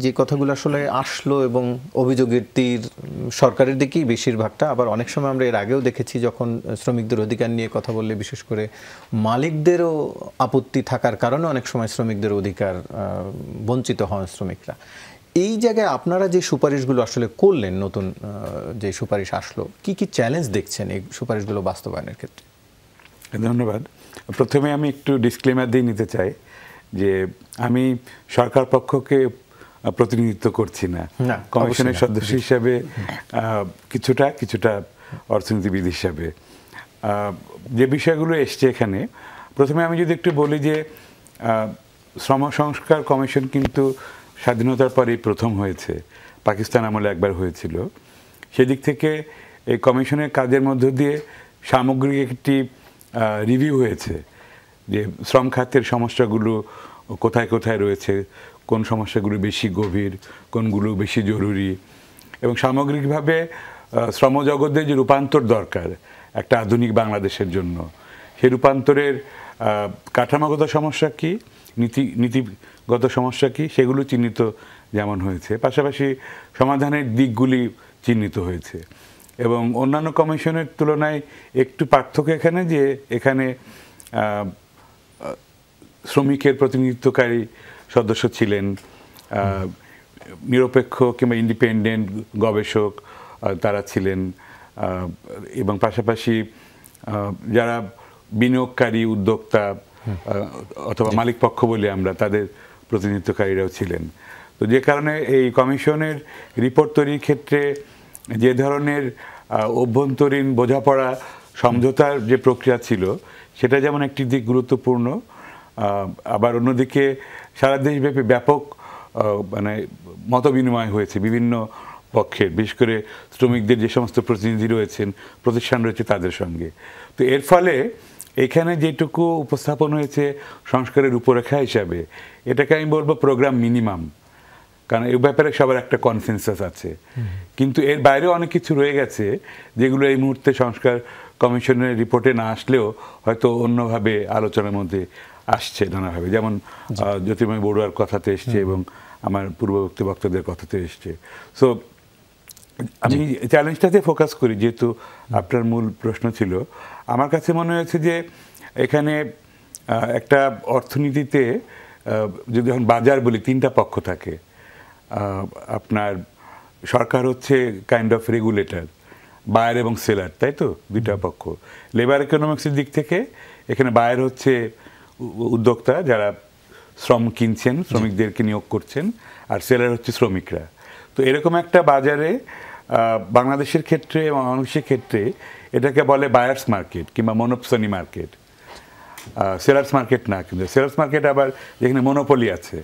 যে কথাগুলো আসলে আসলো এবং অভিযোগের তীর সরকারের দিকেই বেশিরভাগটা, আবার অনেক সময় আমরা এর আগেও দেখেছি যখন শ্রমিকদের অধিকার নিয়ে কথা বললে বিশেষ করে মালিকদেরও আপত্তি থাকার কারণে অনেক সময় শ্রমিকদের অধিকার বঞ্চিত হন শ্রমিকরা। এই জায়গায় আপনারা যে সুপারিশগুলো আসলে করলেন, নতুন যে সুপারিশ আসলো, কি কি চ্যালেঞ্জ দেখছেন এই সুপারিশগুলো বাস্তবায়নের ক্ষেত্রে? ধন্যবাদ। প্রথমে আমি একটু ডিসক্লেমার দিয়ে নিতে চাই যে আমি সরকার পক্ষকে প্রতিনিধিত্ব করছি না, কমিশনের সদস্য হিসাবে কিছুটা অর্থনীতিবিদ হিসাবে যে বিষয়গুলো এসছে এখানে। প্রথমে আমি যদি একটু বলি যে শ্রম সংস্কার কমিশন কিন্তু স্বাধীনতার পরেই প্রথম হয়েছে, পাকিস্তান আমলে একবার হয়েছিল। সেদিক থেকে এই কমিশনের কাজের মধ্য দিয়ে সামগ্রিক একটি রিভিউ হয়েছে যে শ্রম খাতের সমস্যাগুলো কোথায় কোথায় রয়েছে, কোন সমস্যাগুলো বেশি গভীর, কোনগুলো বেশি জরুরি, এবং সামগ্রিকভাবে শ্রমজগতের যে রূপান্তর দরকার একটা আধুনিক বাংলাদেশের জন্য, সেই রূপান্তরের কাঠামোগত সমস্যা কী, নীতিগত সমস্যা কী, সেগুলো চিহ্নিত যেমন হয়েছে, পাশাপাশি সমাধানের দিকগুলি চিহ্নিত হয়েছে। এবং অন্যান্য কমিশনের তুলনায় একটু পার্থক্য এখানে যে এখানে শ্রমিকের প্রতিনিধিত্বকারী সদস্য ছিলেন, নিরপেক্ষ কিংবা ইন্ডিপেন্ডেন্ট গবেষক তারা ছিলেন, এবং পাশাপাশি যারা বিনিয়োগকারী, উদ্যোক্তা অথবা মালিক পক্ষ বলে আমরা, তাদের প্রতিনিধিত্বকারীরাও ছিলেন। তো যে কারণে এই কমিশনের রিপোর্ট তৈরির ক্ষেত্রে যে ধরনের অভ্যন্তরীণ বোঝাপড়া সমঝোতার যে প্রক্রিয়া ছিল, সেটা যেমন একটি দিক গুরুত্বপূর্ণ, আবার অন্যদিকে সারা দেশব্যাপী ব্যাপক মতবিনিময় হয়েছে বিভিন্ন পক্ষের, বিশেষ করে শ্রমিকদের যে সমস্ত প্রতিনিধি রয়েছেন, প্রতিষ্ঠান রয়েছে, তাদের সঙ্গে। তো এর ফলে এখানে যেটুকু উপস্থাপন হয়েছে সংস্কারের রূপরেখা হিসাবে, এটাকে আমি বলবো প্রোগ্রাম মিনিমাম, কারণ এই ব্যাপারে সবার একটা কনসেনসাস আছে। কিন্তু এর বাইরেও অনেক কিছু রয়ে গেছে যেগুলো এই মুহূর্তে সংস্কার কমিশনের রিপোর্টে না আসলেও হয়তো অন্যভাবে আলোচনার মধ্যে আসছে নানাভাবে, যেমন জ্যোতির্ময় বড়ুয়ার কথাতে এসছে এবং আমার পূর্ববর্তী বক্তাদের কথাতে এসছে। সো আমি চ্যালেঞ্জটাতে ফোকাস করি, যেহেতু আপনার মূল প্রশ্ন ছিল। আমার কাছে মনে হয়েছে যে এখানে একটা অর্থনীতিতে যদি এখন বাজার বলি, তিনটা পক্ষ থাকে। আপনার সরকার হচ্ছে কাইন্ড অফ রেগুলেটর, বায়ার এবং সেলার, তাই তো, দুইটা পক্ষ। লেবার ইকোনমিক্সের দিক থেকে এখানে বায়ার হচ্ছে উদ্যোক্তা যারা শ্রম কিনছেন, শ্রমিকদেরকে নিয়োগ করছেন, আর সেলার হচ্ছে শ্রমিকরা। তো এরকম একটা বাজারে বাংলাদেশের ক্ষেত্রে এবং বাংলাদেশের ক্ষেত্রে এটাকে বলে বায়ার্স মার্কেট কিংবা মনোপসনি মার্কেট, সেলার্স মার্কেট না। কিন্তু সেলার্স মার্কেট আবার যেখানে মনোপলি আছে,